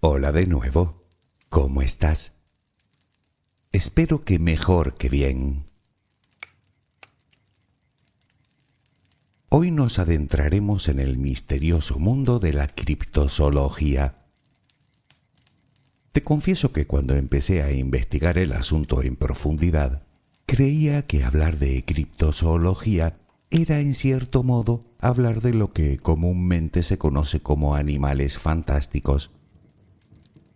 Hola de nuevo. ¿Cómo estás? Espero que mejor que bien. Hoy nos adentraremos en el misterioso mundo de la criptozoología. Te confieso que cuando empecé a investigar el asunto en profundidad, creía que hablar de criptozoología era en cierto modo hablar de lo que comúnmente se conoce como animales fantásticos.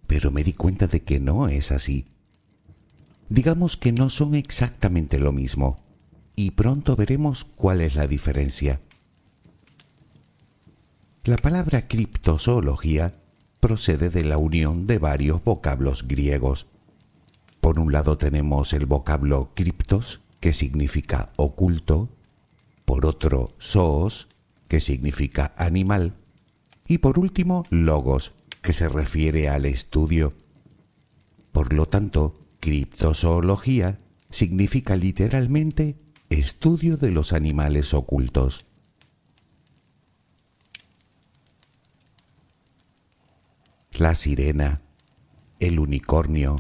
Pero me di cuenta de que no es así. Digamos que no son exactamente lo mismo, y pronto veremos cuál es la diferencia. La palabra criptozoología procede de la unión de varios vocablos griegos. Por un lado tenemos el vocablo criptos, que significa oculto, por otro zoos, que significa animal, y por último logos, que se refiere al estudio. Por lo tanto, criptozoología significa literalmente estudio de los animales ocultos. La sirena, el unicornio,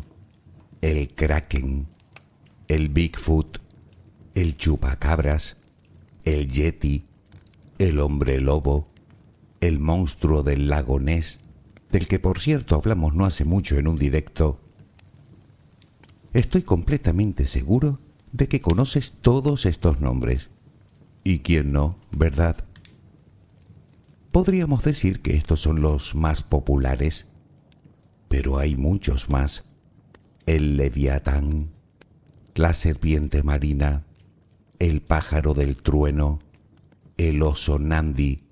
el kraken, el Bigfoot, el chupacabras, el yeti, el hombre lobo, el monstruo del lago Ness, del que por cierto hablamos no hace mucho en un directo. Estoy completamente seguro de que conoces todos estos nombres. ¿Y quién no, verdad? Podríamos decir que estos son los más populares, pero hay muchos más. El leviatán, la serpiente marina, el pájaro del trueno, el oso Nandi,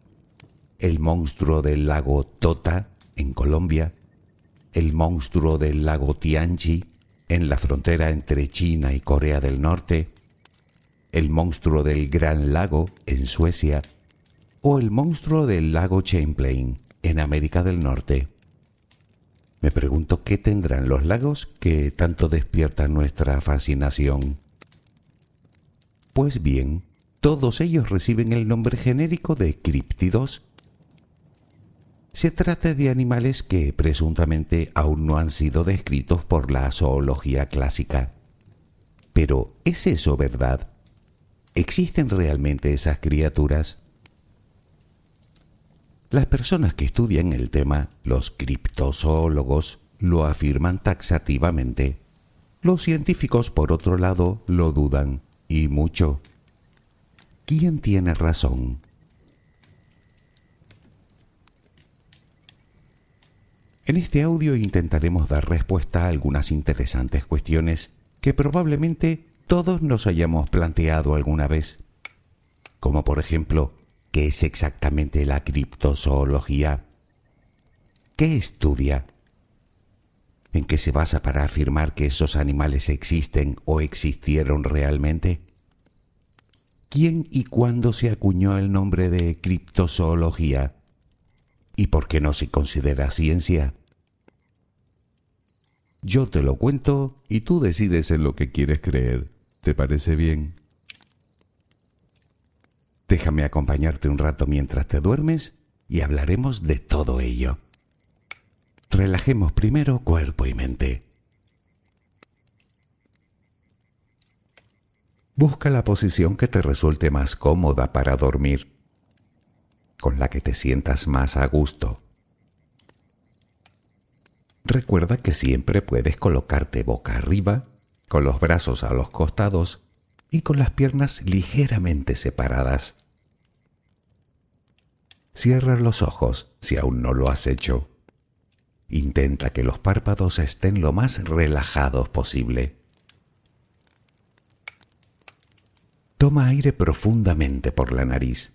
el monstruo del lago Tota en Colombia, el monstruo del lago Tianchi en la frontera entre China y Corea del Norte, el monstruo del Gran Lago en Suecia o el monstruo del lago Champlain en América del Norte. Me pregunto qué tendrán los lagos que tanto despiertan nuestra fascinación. Pues bien, todos ellos reciben el nombre genérico de críptidos. Se trata de animales que presuntamente aún no han sido descritos por la zoología clásica. Pero, ¿es eso verdad? ¿Existen realmente esas criaturas? Las personas que estudian el tema, los criptozoólogos, lo afirman taxativamente. Los científicos, por otro lado, lo dudan, y mucho. ¿Quién tiene razón? En este audio intentaremos dar respuesta a algunas interesantes cuestiones que probablemente todos nos hayamos planteado alguna vez. Como por ejemplo, ¿qué es exactamente la criptozoología? ¿Qué estudia? ¿En qué se basa para afirmar que esos animales existen o existieron realmente? ¿Quién y cuándo se acuñó el nombre de criptozoología? ¿Y por qué no se considera ciencia? Yo te lo cuento y tú decides en lo que quieres creer. ¿Te parece bien? Déjame acompañarte un rato mientras te duermes y hablaremos de todo ello. Relajemos primero cuerpo y mente. Busca la posición que te resulte más cómoda para dormir, con la que te sientas más a gusto. Recuerda que siempre puedes colocarte boca arriba, con los brazos a los costados y con las piernas ligeramente separadas. Cierra los ojos si aún no lo has hecho. Intenta que los párpados estén lo más relajados posible. Toma aire profundamente por la nariz.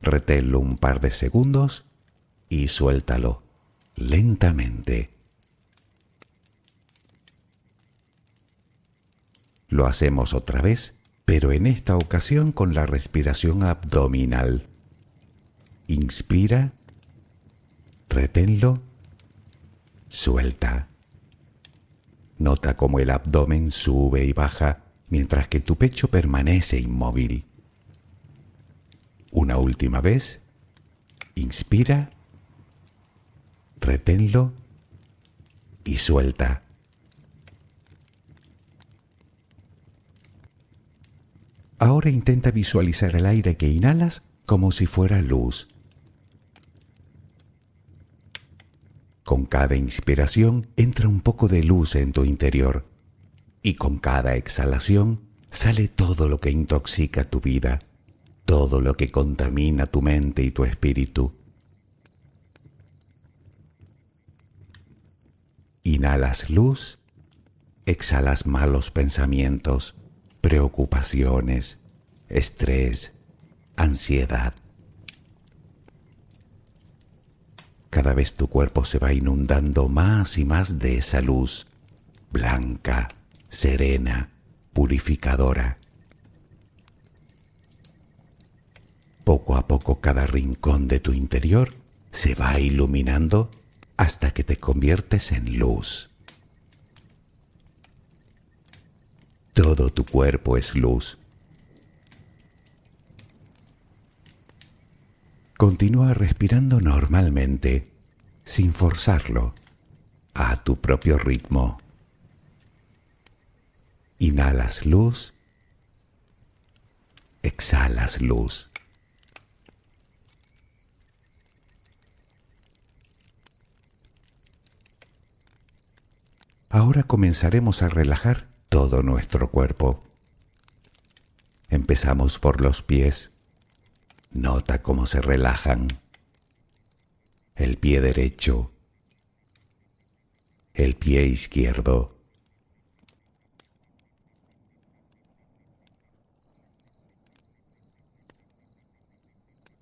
Reténlo un par de segundos y suéltalo lentamente. Lo hacemos otra vez, pero en esta ocasión con la respiración abdominal. Inspira, reténlo, suelta. Nota cómo el abdomen sube y baja mientras que tu pecho permanece inmóvil. Una última vez. Inspira, Reténlo y suelta. Ahora intenta visualizar el aire que inhalas como si fuera luz. Con cada inspiración entra un poco de luz en tu interior y con cada exhalación sale todo lo que intoxica tu vida, todo lo que contamina tu mente y tu espíritu. Inhalas luz, exhalas malos pensamientos, preocupaciones, estrés, ansiedad. Cada vez tu cuerpo se va inundando más y más de esa luz, blanca, serena, purificadora. Poco a poco cada rincón de tu interior se va iluminando hasta que te conviertes en luz. Todo tu cuerpo es luz. Continúa respirando normalmente, sin forzarlo, a tu propio ritmo. Inhalas luz, exhalas luz. Ahora comenzaremos a relajar todo nuestro cuerpo. Empezamos por los pies. Nota cómo se relajan. El pie derecho, el pie izquierdo.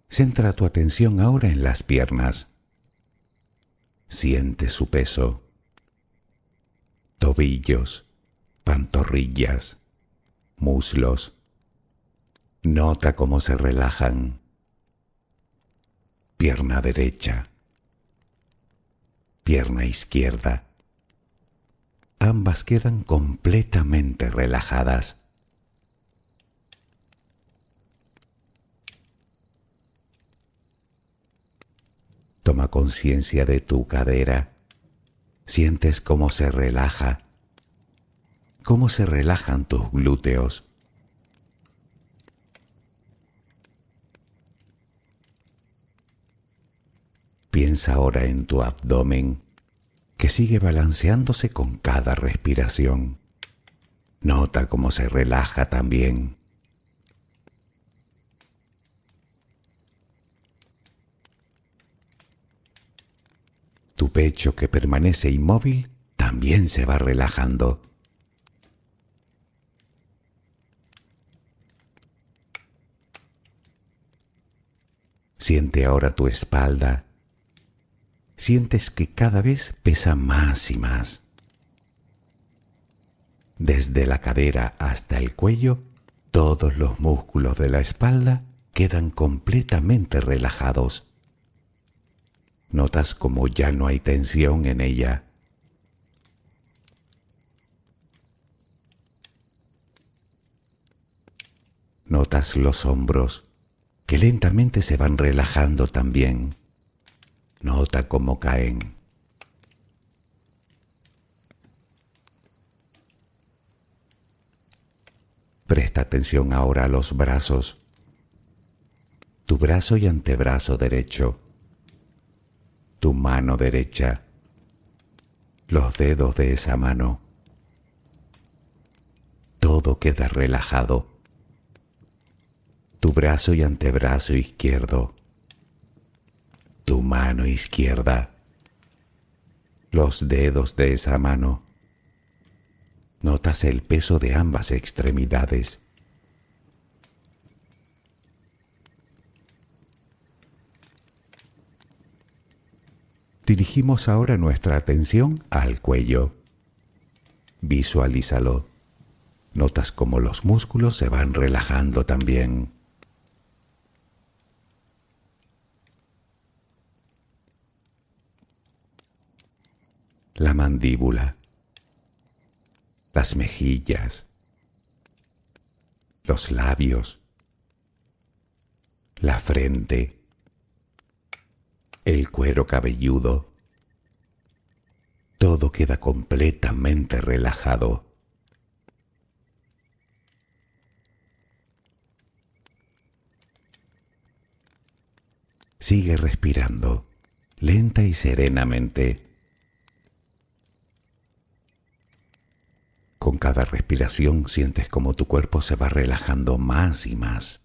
Centra tu atención ahora en las piernas. Siente su peso. Tobillos, pantorrillas, muslos. Nota cómo se relajan. Pierna derecha, pierna izquierda. Ambas quedan completamente relajadas. Toma conciencia de tu cadera. Sientes cómo se relaja, cómo se relajan tus glúteos. Piensa ahora en tu abdomen, que sigue balanceándose con cada respiración. Nota cómo se relaja también. Tu pecho, que permanece inmóvil, también se va relajando. Siente ahora tu espalda. Sientes que cada vez pesa más y más. Desde la cadera hasta el cuello, todos los músculos de la espalda quedan completamente relajados. Notas como ya no hay tensión en ella. Notas los hombros, que lentamente se van relajando también. Nota cómo caen. Presta atención ahora a los brazos. Tu brazo y antebrazo derecho. Tu mano derecha. Los dedos de esa mano. Todo queda relajado. Tu brazo y antebrazo izquierdo. Tu mano izquierda. Los dedos de esa mano. Notas el peso de ambas extremidades. Dirigimos ahora nuestra atención al cuello. Visualízalo. Notas cómo los músculos se van relajando también. La mandíbula, las mejillas, los labios, la frente, el cuero cabelludo, todo queda completamente relajado. Sigue respirando, lenta y serenamente. Con cada respiración sientes como tu cuerpo se va relajando más y más.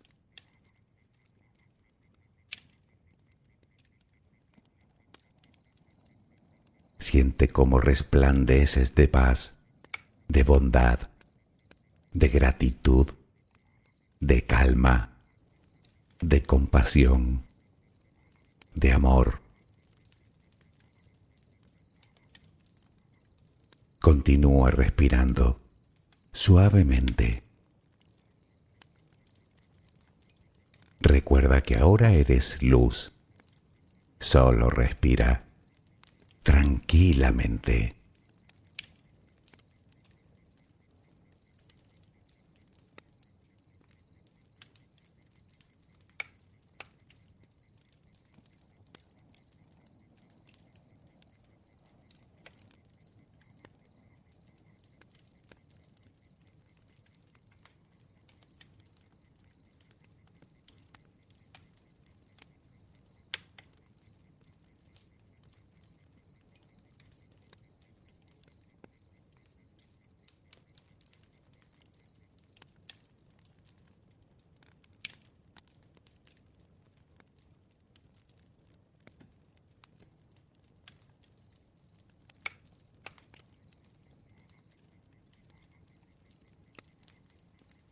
Siente cómo resplandeces de paz, de bondad, de gratitud, de calma, de compasión, de amor. Continúa respirando suavemente. Recuerda que ahora eres luz. Solo respira tranquilamente.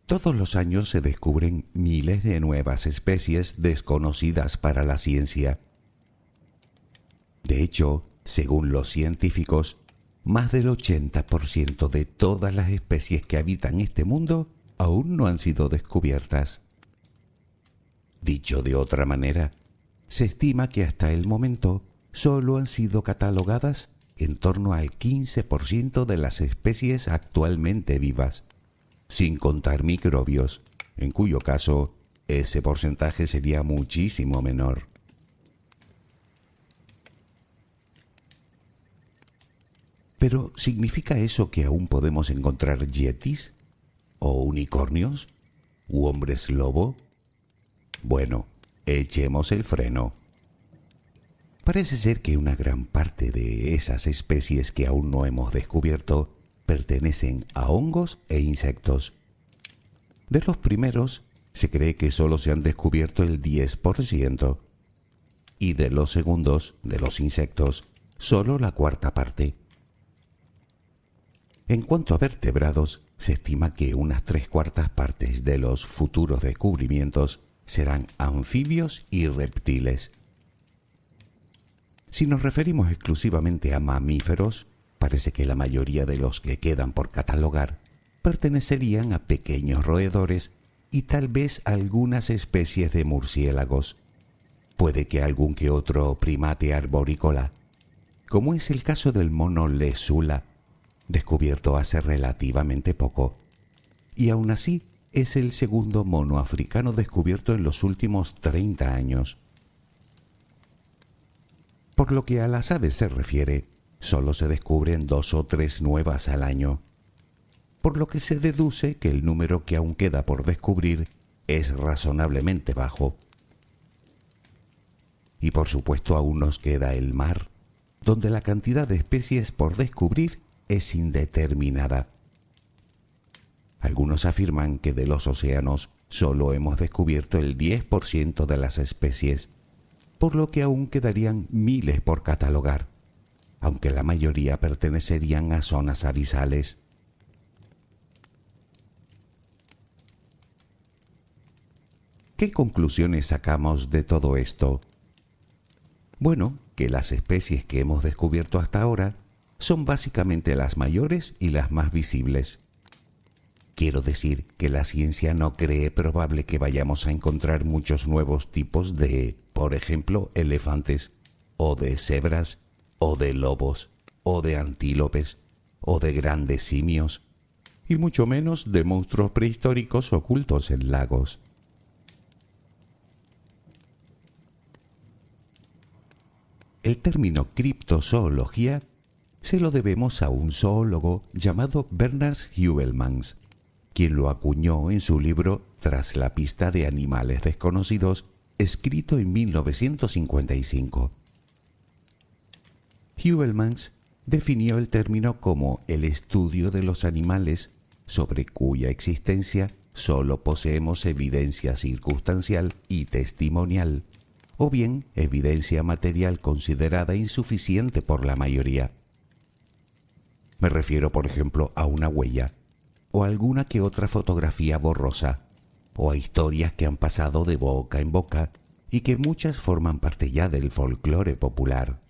Todos los años se descubren miles de nuevas especies desconocidas para la ciencia. De hecho, según los científicos, más del 80% de todas las especies que habitan este mundo aún no han sido descubiertas. Dicho de otra manera, se estima que hasta el momento solo han sido catalogadas en torno al 15% de las especies actualmente vivas, sin contar microbios, en cuyo caso ese porcentaje sería muchísimo menor. Pero ¿significa eso que aún podemos encontrar yetis? ¿O unicornios? ¿U hombres lobo? Bueno, echemos el freno. Parece ser que una gran parte de esas especies que aún no hemos descubierto pertenecen a hongos e insectos. De los primeros, se cree que solo se han descubierto el 10%, y de los segundos, de los insectos, solo la cuarta parte. En cuanto a vertebrados, se estima que unas 3/4 partes de los futuros descubrimientos serán anfibios y reptiles. Si nos referimos exclusivamente a mamíferos, parece que la mayoría de los que quedan por catalogar pertenecerían a pequeños roedores y tal vez algunas especies de murciélagos. Puede que algún que otro primate arborícola, como es el caso del mono lesula, descubierto hace relativamente poco, y aún así es el segundo mono africano descubierto en los últimos 30 años. Por lo que a las aves se refiere, solo se descubren 2 o 3 nuevas al año, por lo que se deduce que el número que aún queda por descubrir es razonablemente bajo. Y por supuesto aún nos queda el mar, donde la cantidad de especies por descubrir es indeterminada. Algunos afirman que de los océanos solo hemos descubierto el 10% de las especies, por lo que aún quedarían miles por catalogar, aunque la mayoría pertenecerían a zonas abisales. ¿Qué conclusiones sacamos de todo esto? Bueno, que las especies que hemos descubierto hasta ahora son básicamente las mayores y las más visibles. Quiero decir que la ciencia no cree probable que vayamos a encontrar muchos nuevos tipos de, por ejemplo, elefantes, o de cebras, o de lobos, o de antílopes, o de grandes simios, y mucho menos de monstruos prehistóricos ocultos en lagos. El término criptozoología se lo debemos a un zoólogo llamado Bernard Heuvelmans, quien lo acuñó en su libro Tras la pista de animales desconocidos, escrito en 1955. Heuvelmans definió el término como el estudio de los animales sobre cuya existencia solo poseemos evidencia circunstancial y testimonial, o bien evidencia material considerada insuficiente por la mayoría. Me refiero, por ejemplo, a una huella, o alguna que otra fotografía borrosa, o a historias que han pasado de boca en boca y que muchas forman parte ya del folclore popular.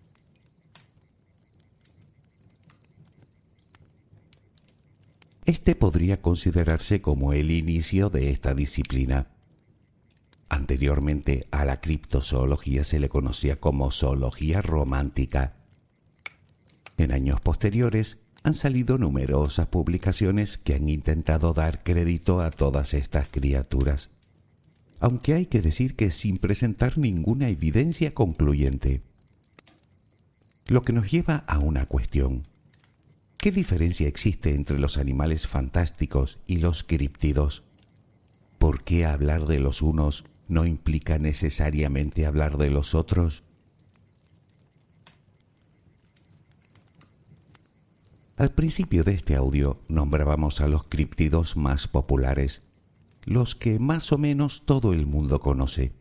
Este podría considerarse como el inicio de esta disciplina. Anteriormente a la criptozoología se le conocía como zoología romántica. En años posteriores han salido numerosas publicaciones que han intentado dar crédito a todas estas criaturas, aunque hay que decir que sin presentar ninguna evidencia concluyente. Lo que nos lleva a una cuestión. ¿Qué diferencia existe entre los animales fantásticos y los críptidos? ¿Por qué hablar de los unos no implica necesariamente hablar de los otros? Al principio de este audio nombrábamos a los críptidos más populares, los que más o menos todo el mundo conoce.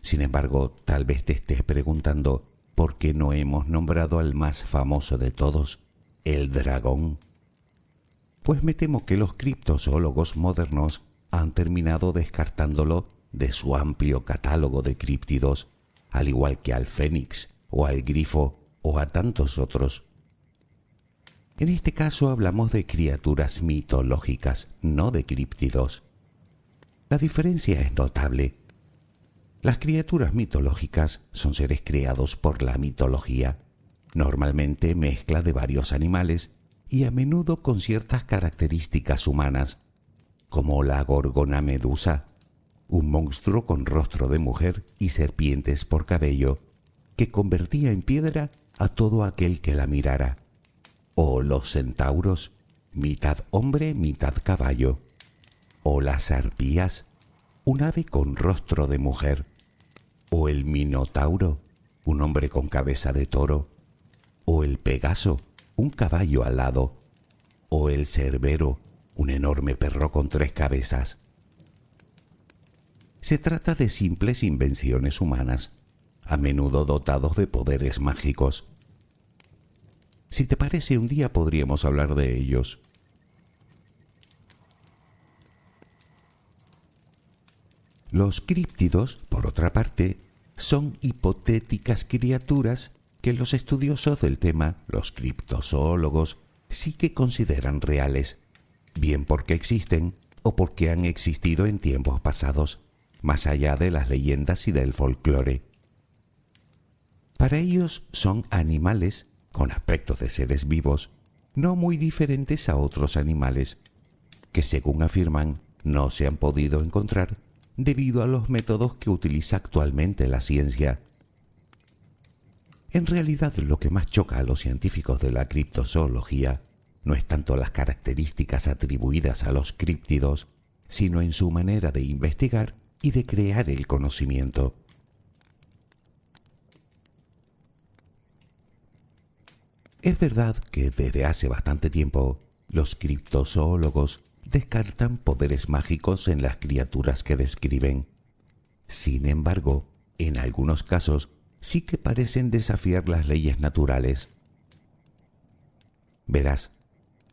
Sin embargo, tal vez te estés preguntando por qué no hemos nombrado al más famoso de todos, el dragón. Pues me temo que los criptozoólogos modernos han terminado descartándolo de su amplio catálogo de críptidos, al igual que al fénix o al grifo o a tantos otros. En este caso hablamos de criaturas mitológicas, no de críptidos. La diferencia es notable. Las criaturas mitológicas son seres creados por la mitología, normalmente mezcla de varios animales y a menudo con ciertas características humanas, como la gorgona medusa, un monstruo con rostro de mujer y serpientes por cabello, que convertía en piedra a todo aquel que la mirara. O los centauros, mitad hombre, mitad caballo. O las arpías, un ave con rostro de mujer. O el minotauro, un hombre con cabeza de toro. O el pegaso, un caballo alado. O el cerbero, un enorme perro con 3 cabezas. Se trata de simples invenciones humanas, a menudo dotados de poderes mágicos. Si te parece, un día podríamos hablar de ellos. Los críptidos, por otra parte, son hipotéticas criaturas que los estudiosos del tema, los criptozoólogos, sí que consideran reales, bien porque existen o porque han existido en tiempos pasados, más allá de las leyendas y del folclore. Para ellos son animales con aspectos de seres vivos, no muy diferentes a otros animales, que según afirman no se han podido encontrar debido a los métodos que utiliza actualmente la ciencia. En realidad, lo que más choca a los científicos de la criptozoología no es tanto las características atribuidas a los críptidos, sino en su manera de investigar y de crear el conocimiento. Es verdad que desde hace bastante tiempo los criptozoólogos descartan poderes mágicos en las criaturas que describen. Sin embargo, en algunos casos sí que parecen desafiar las leyes naturales. Verás,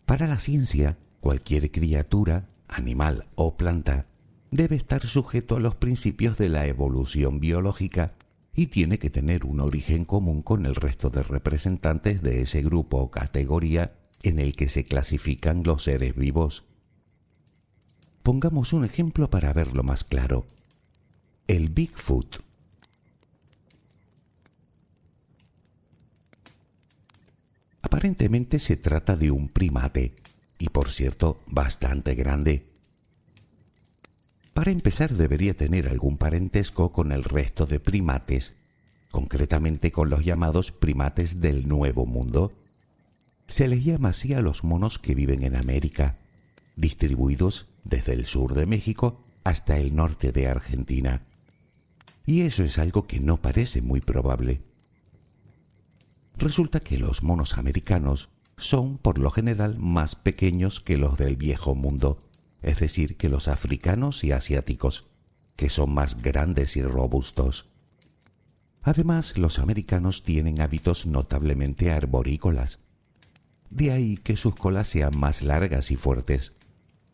para la ciencia, cualquier criatura, animal o planta, debe estar sujeto a los principios de la evolución biológica y tiene que tener un origen común con el resto de representantes de ese grupo o categoría en el que se clasifican los seres vivos. Pongamos un ejemplo para verlo más claro. El Bigfoot. Aparentemente se trata de un primate, y por cierto, bastante grande. Para empezar, debería tener algún parentesco con el resto de primates, concretamente con los llamados primates del Nuevo Mundo, Se les llama así a los monos que viven en América, distribuidos desde el sur de México hasta el norte de Argentina. Y eso es algo que no parece muy probable. Resulta que los monos americanos son, por lo general, más pequeños que los del Viejo Mundo, es decir, que los africanos y asiáticos, que son más grandes y robustos. Además, los americanos tienen hábitos notablemente arborícolas. De ahí que sus colas sean más largas y fuertes,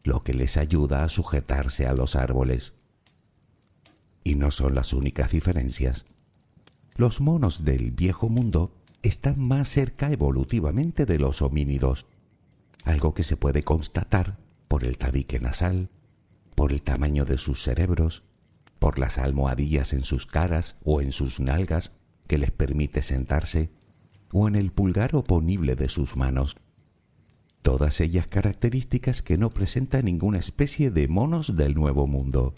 lo que les ayuda a sujetarse a los árboles. Y no son las únicas diferencias. Los monos del Viejo Mundo están más cerca evolutivamente de los homínidos, algo que se puede constatar por el tabique nasal, por el tamaño de sus cerebros, por las almohadillas en sus caras o en sus nalgas que les permite sentarse, o en el pulgar oponible de sus manos. Todas ellas características que no presenta ninguna especie de monos del Nuevo Mundo.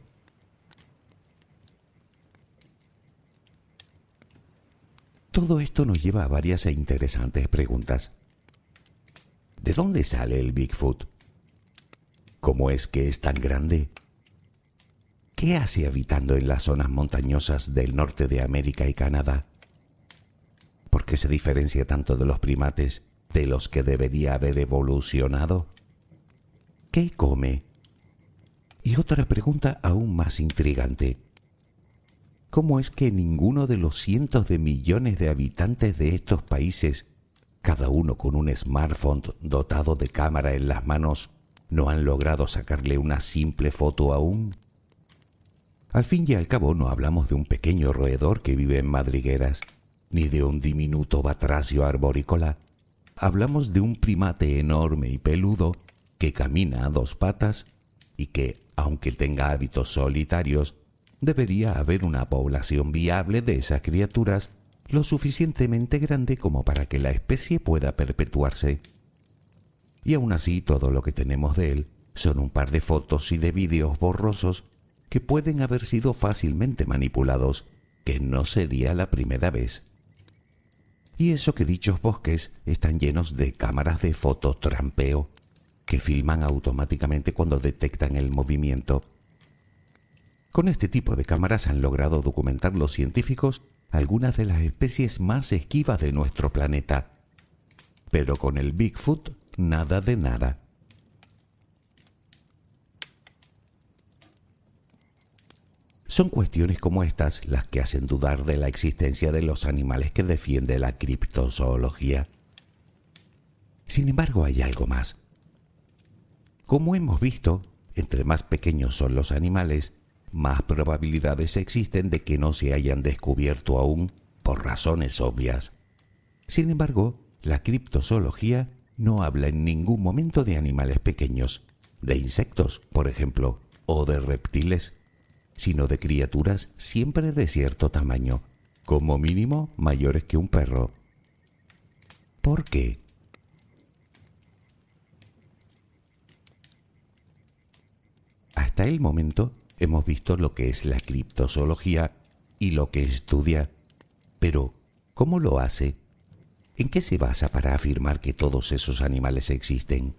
Todo esto nos lleva a varias e interesantes preguntas. ¿De dónde sale el Bigfoot? ¿Cómo es que es tan grande? ¿Qué hace habitando en las zonas montañosas del norte de América y Canadá? ¿Por qué se diferencia tanto de los primates de los que debería haber evolucionado? ¿Qué come? Y otra pregunta aún más intrigante. ¿Cómo es que ninguno de los cientos de millones de habitantes de estos países, cada uno con un smartphone dotado de cámara en las manos, no han logrado sacarle una simple foto aún? Al fin y al cabo no hablamos de un pequeño roedor que vive en madrigueras, ni de un diminuto batracio arborícola. Hablamos de un primate enorme y peludo que camina a dos patas y que, aunque tenga hábitos solitarios, debería haber una población viable de esas criaturas lo suficientemente grande como para que la especie pueda perpetuarse. Y aún así todo lo que tenemos de él son un par de fotos y de vídeos borrosos que pueden haber sido fácilmente manipulados, que no sería la primera vez. Y eso que dichos bosques están llenos de cámaras de fototrampeo que filman automáticamente cuando detectan el movimiento. Con este tipo de cámaras han logrado documentar los científicos algunas de las especies más esquivas de nuestro planeta. Pero con el Bigfoot, nada de nada. Son cuestiones como estas las que hacen dudar de la existencia de los animales que defiende la criptozoología. Sin embargo, hay algo más. Como hemos visto, entre más pequeños son los animales, más probabilidades existen de que no se hayan descubierto aún por razones obvias. Sin embargo, la criptozoología no habla en ningún momento de animales pequeños, de insectos, por ejemplo, o de reptiles, sino de criaturas siempre de cierto tamaño, como mínimo mayores que un perro. ¿Por qué? Hasta el momento hemos visto lo que es la criptozoología y lo que estudia, pero ¿cómo lo hace? ¿En qué se basa para afirmar que todos esos animales existen?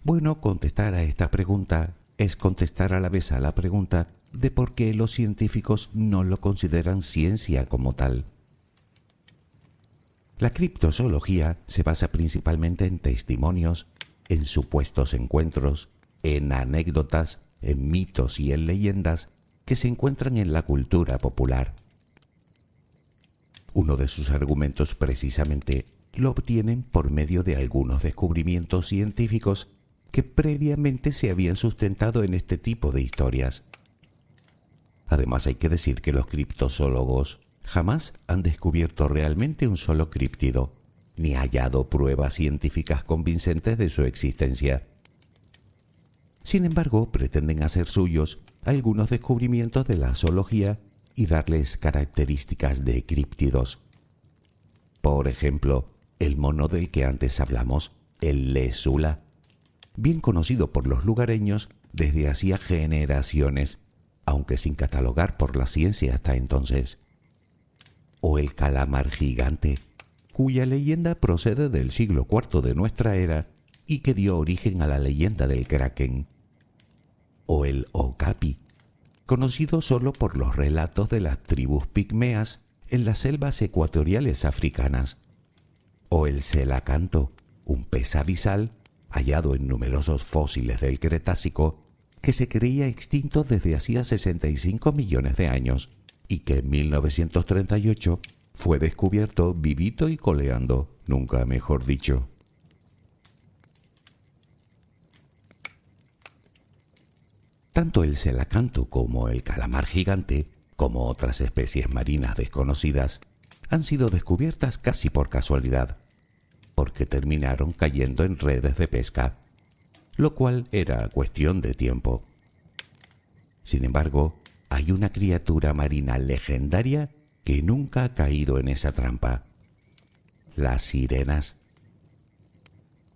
Bueno, contestar a esta pregunta es contestar a la vez a la pregunta de por qué los científicos no lo consideran ciencia como tal. La criptozoología se basa principalmente en testimonios, en supuestos encuentros, en anécdotas, en mitos y en leyendas que se encuentran en la cultura popular. Uno de sus argumentos precisamente lo obtienen por medio de algunos descubrimientos científicos que previamente se habían sustentado en este tipo de historias. Además, hay que decir que los criptozoólogos jamás han descubierto realmente un solo críptido, ni hallado pruebas científicas convincentes de su existencia. Sin embargo, pretenden hacer suyos algunos descubrimientos de la zoología y darles características de críptidos. Por ejemplo, el mono del que antes hablamos, el lesula, bien conocido por los lugareños desde hacía generaciones, aunque sin catalogar por la ciencia hasta entonces. O el calamar gigante, cuya leyenda procede del siglo IV de nuestra era y que dio origen a la leyenda del Kraken. O el Okapi, conocido solo por los relatos de las tribus pigmeas en las selvas ecuatoriales africanas. O el Selacanto, un pez abisal hallado en numerosos fósiles del Cretácico que se creía extinto desde hacía 65 millones de años y que en 1938 fue descubierto vivito y coleando, nunca mejor dicho. Tanto el Selacanto como el calamar gigante, como otras especies marinas desconocidas, han sido descubiertas casi por casualidad, porque terminaron cayendo en redes de pesca, lo cual era cuestión de tiempo. Sin embargo, hay una criatura marina legendaria que nunca ha caído en esa trampa: las sirenas.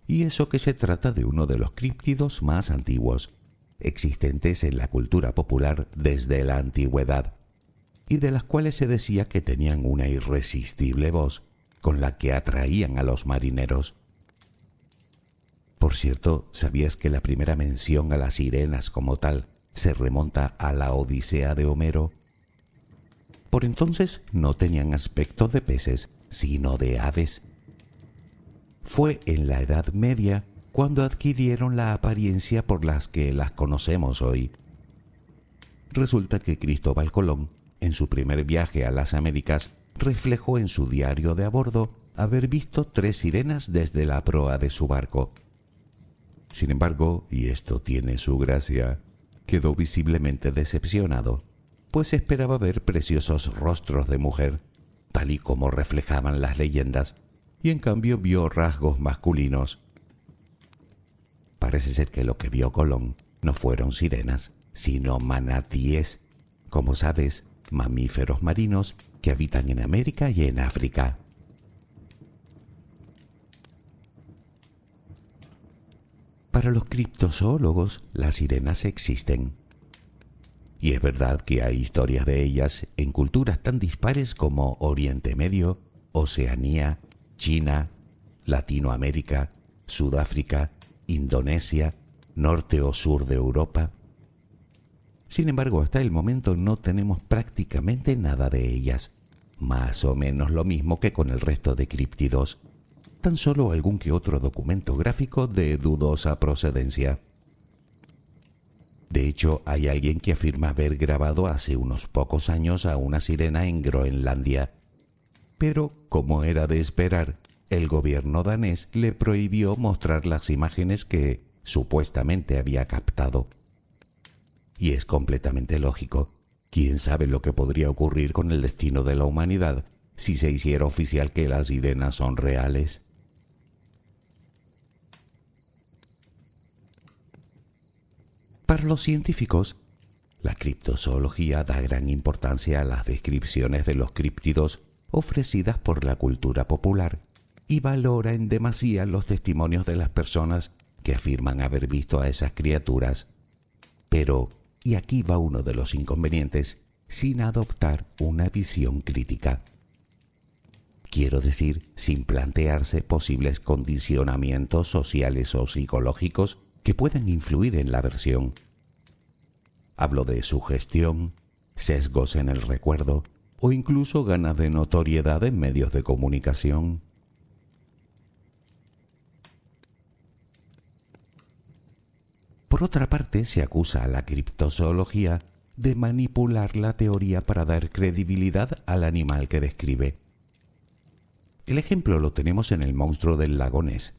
Y eso que se trata de uno de los críptidos más antiguos, existentes en la cultura popular desde la antigüedad, y de las cuales se decía que tenían una irresistible voz con la que atraían a los marineros. Por cierto, ¿sabías que la primera mención a las sirenas como tal se remonta a la Odisea de Homero? Por entonces no tenían aspecto de peces, sino de aves. Fue en la Edad Media cuando adquirieron la apariencia por las que las conocemos hoy. Resulta que Cristóbal Colón, en su primer viaje a las Américas, reflejó en su diario de a bordo haber visto 3 sirenas desde la proa de su barco. Sin embargo, y esto tiene su gracia, quedó visiblemente decepcionado, pues esperaba ver preciosos rostros de mujer, tal y como reflejaban las leyendas, y en cambio vio rasgos masculinos. Parece ser que lo que vio Colón no fueron sirenas, sino manatíes, como sabes, mamíferos marinos que habitan en América y en África. Para los criptozoólogos, las sirenas existen. Y es verdad que hay historias de ellas en culturas tan dispares como Oriente Medio, Oceanía, China, Latinoamérica, Sudáfrica, Indonesia, norte o sur de Europa. Sin embargo, hasta el momento no tenemos prácticamente nada de ellas, más o menos lo mismo que con el resto de críptidos, tan solo algún que otro documento gráfico de dudosa procedencia. De hecho, hay alguien que afirma haber grabado hace unos pocos años a una sirena en Groenlandia, pero, como era de esperar, el gobierno danés le prohibió mostrar las imágenes que supuestamente había captado. Y es completamente lógico. ¿Quién sabe lo que podría ocurrir con el destino de la humanidad si se hiciera oficial que las sirenas son reales? Para los científicos, la criptozoología da gran importancia a las descripciones de los críptidos ofrecidas por la cultura popular y valora en demasía los testimonios de las personas que afirman haber visto a esas criaturas. Pero, y aquí va uno de los inconvenientes, sin adoptar una visión crítica. Quiero decir, sin plantearse posibles condicionamientos sociales o psicológicos que puedan influir en la versión. Hablo de sugestión, sesgos en el recuerdo o incluso ganas de notoriedad en medios de comunicación. Por otra parte, se acusa a la criptozoología de manipular la teoría para dar credibilidad al animal que describe. El ejemplo lo tenemos en el monstruo del lago Ness.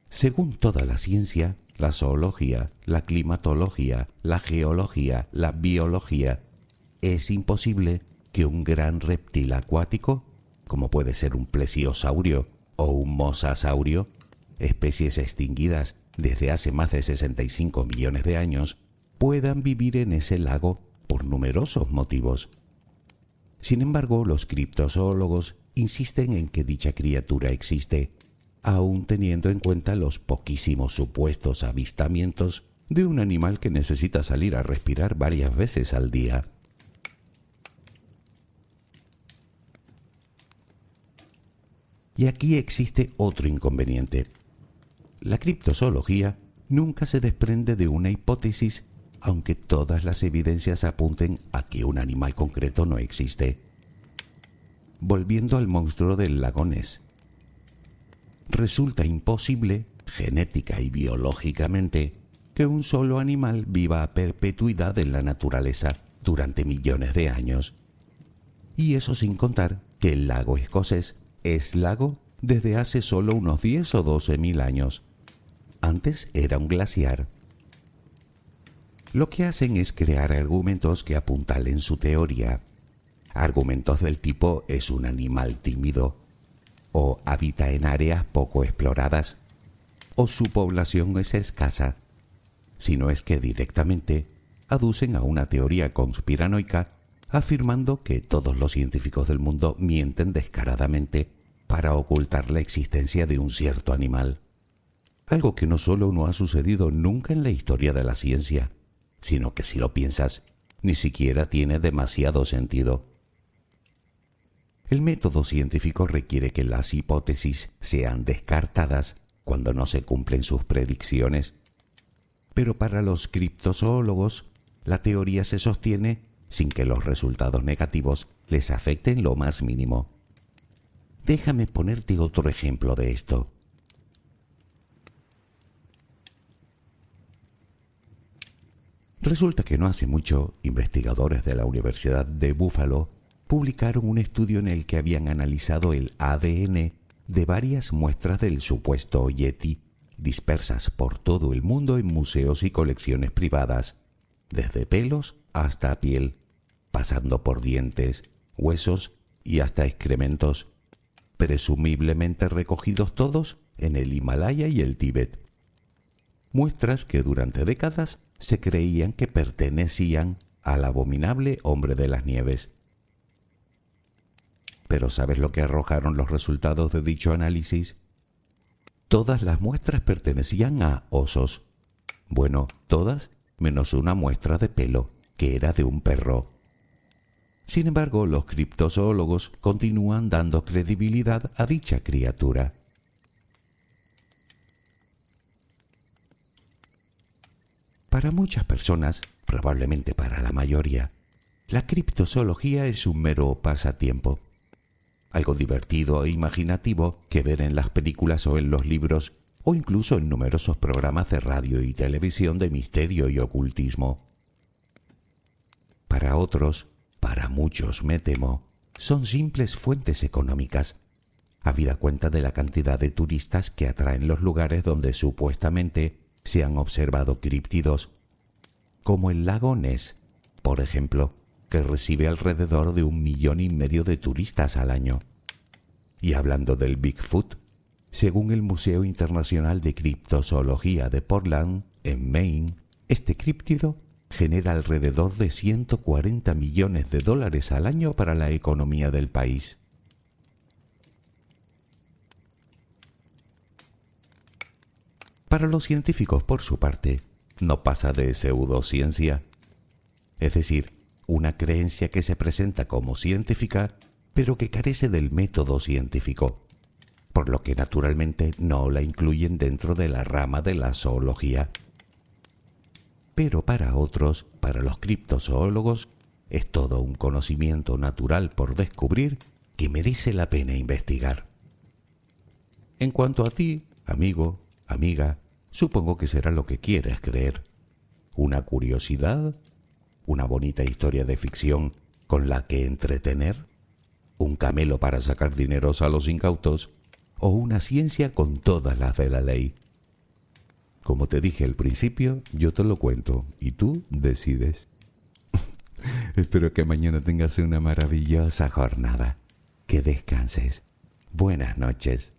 Según toda la ciencia, la zoología, la climatología, la geología, la biología, es imposible que un gran reptil acuático, como puede ser un plesiosaurio o un mosasaurio, especies extinguidas desde hace más de 65 millones de años, puedan vivir en ese lago por numerosos motivos. Sin embargo, los criptozoólogos insisten en que dicha criatura existe, aún teniendo en cuenta los poquísimos supuestos avistamientos de un animal que necesita salir a respirar varias veces al día. Y aquí existe otro inconveniente. La criptozoología nunca se desprende de una hipótesis, aunque todas las evidencias apunten a que un animal concreto no existe. Volviendo al monstruo del lago Ness. Resulta imposible, genética y biológicamente, que un solo animal viva a perpetuidad en la naturaleza durante millones de años. Y eso sin contar que el lago escocés es lago desde hace solo unos 10 o 12.000 años. Antes era un glaciar. Lo que hacen es crear argumentos que apuntalen su teoría. Argumentos del tipo es un animal tímido, o habita en áreas poco exploradas, o su población es escasa, sino es que directamente aducen a una teoría conspiranoica afirmando que todos los científicos del mundo mienten descaradamente para ocultar la existencia de un cierto animal. Algo que no solo no ha sucedido nunca en la historia de la ciencia, sino que si lo piensas, ni siquiera tiene demasiado sentido. El método científico requiere que las hipótesis sean descartadas cuando no se cumplen sus predicciones. Pero para los criptozoólogos, la teoría se sostiene sin que los resultados negativos les afecten lo más mínimo. Déjame ponerte otro ejemplo de esto. Resulta que no hace mucho, investigadores de la Universidad de Buffalo publicaron un estudio en el que habían analizado el ADN de varias muestras del supuesto Yeti, dispersas por todo el mundo en museos y colecciones privadas, desde pelos hasta piel, pasando por dientes, huesos y hasta excrementos, presumiblemente recogidos todos en el Himalaya y el Tíbet. Muestras que durante décadas se creían que pertenecían al abominable hombre de las nieves. Pero ¿sabes lo que arrojaron los resultados de dicho análisis? Todas las muestras pertenecían a osos. Bueno, todas menos una muestra de pelo, que era de un perro. Sin embargo, los criptozoólogos continúan dando credibilidad a dicha criatura. Para muchas personas, probablemente para la mayoría, la criptozoología es un mero pasatiempo. Algo divertido e imaginativo que ver en las películas o en los libros o incluso en numerosos programas de radio y televisión de misterio y ocultismo. Para otros, para muchos me temo, son simples fuentes económicas, habida cuenta de la cantidad de turistas que atraen los lugares donde supuestamente se han observado críptidos, como el lago Ness, por ejemplo, que recibe alrededor de 1,5 millones de turistas al año. Y hablando del Bigfoot, según el Museo Internacional de Criptozoología de Portland, en Maine, este críptido genera alrededor de $140 millones al año para la economía del país. Para los científicos, por su parte, no pasa de pseudociencia, es decir, una creencia que se presenta como científica, pero que carece del método científico, por lo que naturalmente no la incluyen dentro de la rama de la zoología. Pero para otros, para los criptozoólogos, es todo un conocimiento natural por descubrir que merece la pena investigar. En cuanto a ti, amigo, amiga, supongo que será lo que quieres creer. Una curiosidad, una bonita historia de ficción con la que entretener, un camelo para sacar dineros a los incautos o una ciencia con todas las de la ley. Como te dije al principio, yo te lo cuento y tú decides. Espero que mañana tengas una maravillosa jornada. Que descanses. Buenas noches.